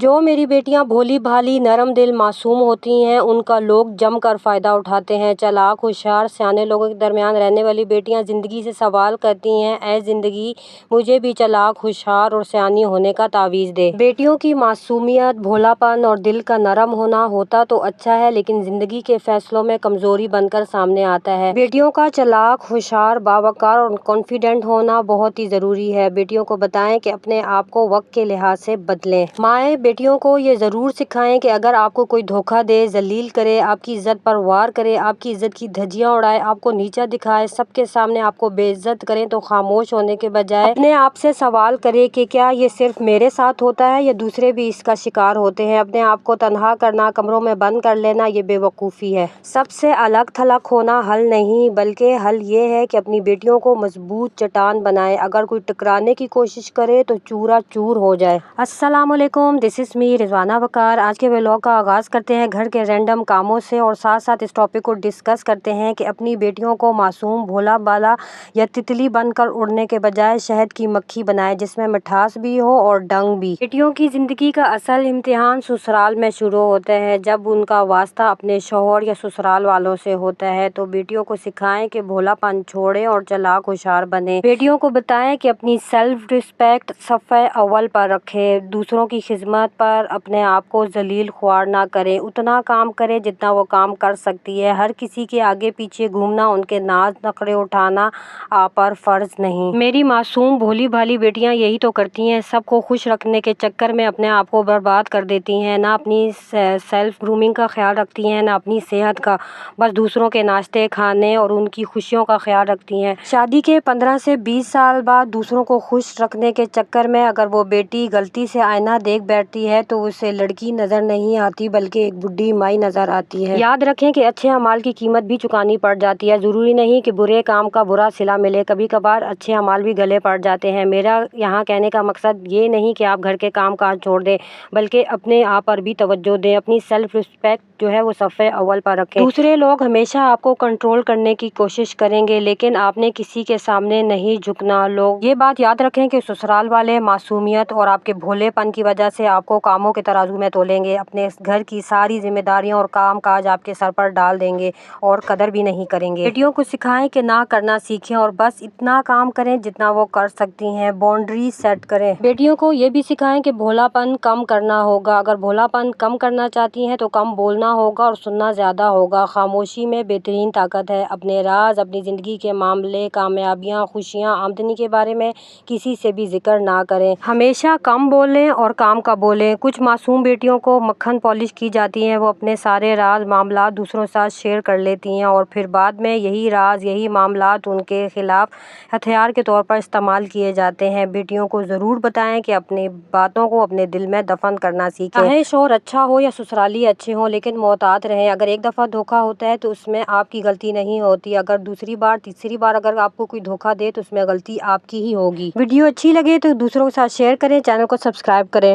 جو میری بیٹیاں بھولی بھالی نرم دل معصوم ہوتی ہیں ان کا لوگ جم کر فائدہ اٹھاتے ہیں۔ چالاک ہوشیار سیانے لوگوں کے درمیان رہنے والی بیٹیاں زندگی سے سوال کرتی ہیں، اے زندگی مجھے بھی چالاک ہوشیار اور سیانی ہونے کا تعویذ دے۔ بیٹیوں کی معصومیت، بھولا پن اور دل کا نرم ہونا ہوتا تو اچھا ہے، لیکن زندگی کے فیصلوں میں کمزوری بن کر سامنے آتا ہے۔ بیٹیوں کا چالاک، ہوشیار، باوقار اور کانفیڈنٹ ہونا بہت ہی ضروری ہے۔ بیٹیوں کو بتائیں کہ اپنے آپ کو وقت کے لحاظ سے بدلیں۔ مائیں بیٹیوں کو یہ ضرور سکھائیں کہ اگر آپ کو کوئی دھوکہ دے، ذلیل کرے، آپ کی عزت پر وار کرے، آپ کی عزت کی دھجیاں اڑائے، آپ کو نیچا دکھائے، سب کے سامنے آپ کو بے عزت کریں تو خاموش ہونے کے بجائے اپنے آپ سے سوال کرے کہ کیا یہ صرف میرے ساتھ ہوتا ہے یا دوسرے بھی اس کا شکار ہوتے ہیں۔ اپنے آپ کو تنہا کرنا، کمروں میں بند کر لینا یہ بے وقوفی ہے۔ سب سے الگ تھلگ ہونا حل نہیں، بلکہ حل یہ ہے کہ اپنی بیٹیوں کو مضبوط چٹان بنائیں۔ اگر کوئی ٹکرانے کی کوشش کرے تو چورا چور ہو جائے۔ السلام علیکم، دس از می رضوانہ وقار۔ آج کے ولاگ کا آغاز کرتے ہیں گھر کے رینڈم کاموں سے اور ساتھ ساتھ اس ٹاپک کو ڈسکس کرتے ہیں کہ اپنی بیٹیوں کو معصوم، بھولا بالا یا تتلی بن کر اڑنے کے بجائے شہد کی مکھی بنائیں جس میں مٹھاس بھی ہو اور ڈنگ بھی۔ بیٹیوں کی زندگی کا اصل امتحان سسرال میں شروع ہوتا ہے۔ جب ان کا واسطہ اپنے شوہر یا سسرال والوں سے ہوتا ہے تو بیٹیوں کو سکھائیں کہ بھولا پن چھوڑیں اور چالاک ہوشیار بنیں۔ بیٹیوں کو بتائیں کہ اپنی سیلف رسپیکٹ صفحہ اول پر رکھیں، دوسروں کی خدمت پر اپنے آپ کو ذلیل خوار نہ کریں، اتنا کام کریں جتنا وہ کام کر سکتی ہے۔ ہر کسی کے آگے پیچھے گھومنا، ان کے ناز نخرے اٹھانا آپ پر فرض نہیں۔ میری معصوم بھولی بھالی بیٹیاں یہی تو کرتی ہیں، سب کو خوش رکھنے کے چکر میں اپنے آپ کو برباد کر دیتی ہیں، نہ اپنی سیلف گرومنگ کا خیال رکھتی ہیں نہ اپنی صحت کا، بس دوسروں کے ناشتے کھانے اور ان کی خوشیوں کا خیال رکھتی ہیں۔ شادی کے 15 سے 20 سال بعد دوسروں کو خوش رکھنے کے چکر میں اگر وہ بیٹی غلطی سے آئینہ دیکھ بیٹھتی ہے تو اسے لڑکی نظر نہیں آتی بلکہ ایک بڈھی مائی نظر آتی ہے۔ یاد رکھیں کہ اچھے اعمال کی قیمت بھی چکانی پڑ جاتی ہے، ضروری نہیں کہ برے کام کا برا صلہ ملے، کبھی کبھار اچھے اعمال بھی گلے پڑ جاتے ہیں۔ میرا یہاں کہنے کا مقصد یہ نہیں کہ آپ گھر کے کام کاج چھوڑ دیں، بلکہ اپنے آپ پر بھی توجہ دیں، اپنی سیلف رسپیکٹ جو ہے وہ صفحہ اول پر رکھیں۔ دوسرے لوگ ہمیشہ آپ کو کنٹرول کرنے کی کوشش کریں گے لیکن آپ نے کسی کے سامنے نہیں جھکنا۔ لوگ یہ بات یاد رکھیں کہ سسرال والے معصومیت اور آپ کے بھولے پن کی وجہ سے آپ کو کاموں کے ترازو میں تولیں گے، اپنے گھر کی ساری ذمہ داریاں اور کام کاج آپ کے سر پر ڈال دیں گے اور قدر بھی نہیں کریں گے۔ بیٹیوں کو سکھائیں کہ نہ کرنا سیکھیں اور بس اتنا کام کریں جتنا وہ کر سکتی ہیں، باؤنڈری سیٹ کریں۔ بیٹیوں کو یہ بھی سکھائیں کہ بھولا پن کم کرنا ہوگا، اگر بھولا پن کم کرنا چاہتی ہیں تو کم بولنا ہوگا اور سننا زیادہ ہوگا۔ خاموشی میں بہترین طاقت ہے۔ اپنے راز، اپنی زندگی کے معاملے، کامیابیاں، خوشیاں، آمدنی کے بارے میں کسی سے بھی ذکر نہ کریں۔ ہمیشہ کم بولیں اور کام کا بولیں۔ کچھ معصوم بیٹیوں کو مکھن پالش کی جاتی ہیں، وہ اپنے سارے راز معاملات دوسروں کے ساتھ شیئر کر لیتی ہیں اور پھر بعد میں یہی راز، یہی معاملات ان کے خلاف ہتھیار کے طور پر استعمال کیے جاتے ہیں۔ بیٹیوں کو ضرور بتائیں کہ اپنی باتوں کو اپنے دل میں دفن کرنا سیکھیں۔ چاہے شوہر اچھا ہو یا سسرالی اچھے ہوں لیکن محتاط رہیں۔ اگر ایک دفعہ دھوکہ ہوتا ہے تو اس میں آپ کی غلطی نہیں ہوتی، اگر دوسری بار تیسری بار اگر آپ کو کوئی دھوکہ دے تو اس میں غلطی آپ کی ہی ہوگی۔ ویڈیو اچھی لگے تو دوسروں کے ساتھ شیئر کریں، چینل کو سبسکرائب کریں۔